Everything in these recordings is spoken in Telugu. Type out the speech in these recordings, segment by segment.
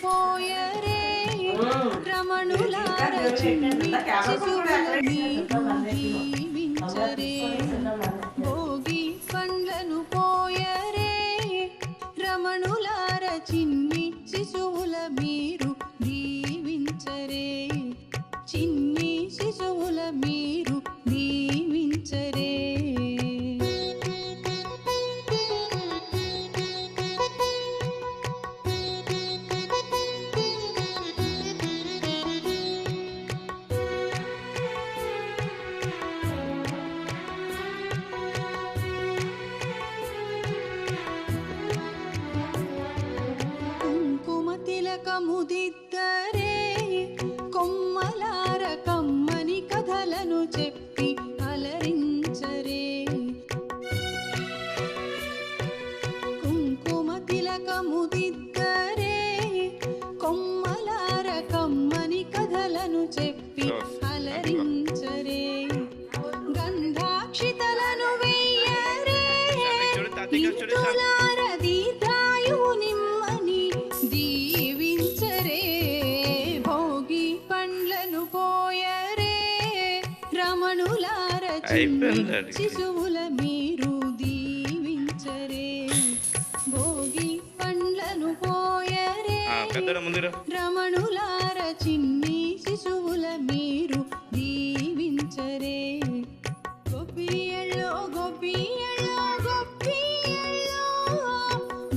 పోయరే రమణులార చిన్ని శిశువుల మీరు దీవించరే భోగి పండ్లను పోయరే రమణులార చిన్ని శిశువుల మీరు దీవించరే చిన్ని శిశువుల మీరు దీవించరే తిలకముదిద్దరే కొమ్మలార కమ్మని కథలను చెప్పి అలరించరే కుంకుమ తిలకముదిద్దరే కొమ్మలార కమ్మని కథలను చెప్పి అలరించరే గంధాక్షితలను వెయ్యరే నిత్తులార దీర్ఘాయువు నిమ్మని రమణులార శిశువుల మీరు దీవించరే భోగి పండ్లను పోయరే రమణులార చిన్ని శిశువుల మీరు దీవించరే గోపియల్లో గోపియల్లో గోపియల్లో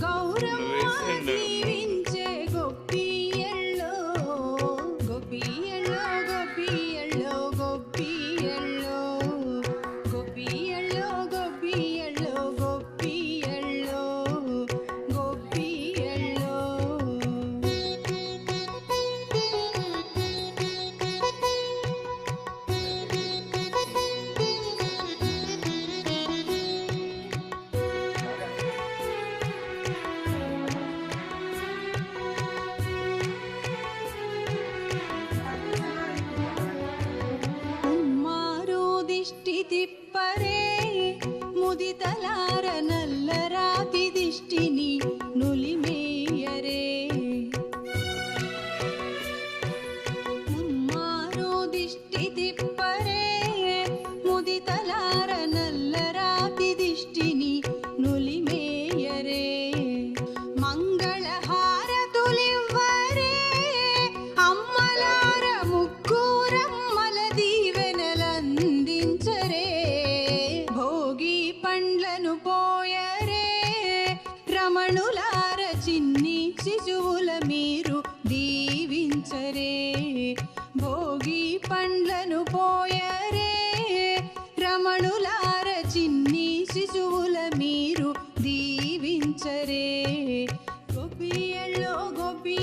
గౌరమ్మ దీవించే గోపియల్లో గోపియల్లో గోపియల్లో గోపియల్లో గోపియల్లో గోపియల్లో గోపియల్లో గోపియల్లో దిష్టి తిప్పరే ముదితలార నల్లరాతి దిష్టిని నులిమేయరే ఉమ్మారో దిష్టి తిప్పరే ముదితలార నల్లరాతి దిష్టిని నులిమేయరే మంగళహారతులివ్వరే అమ్మలార ముగ్గురమ్మల దీవెనలందించరే భోగి పండ్లను పోయరే రమణులార చిన్ని శిశువుల మీరు దీవించరే భోగి పండ్లను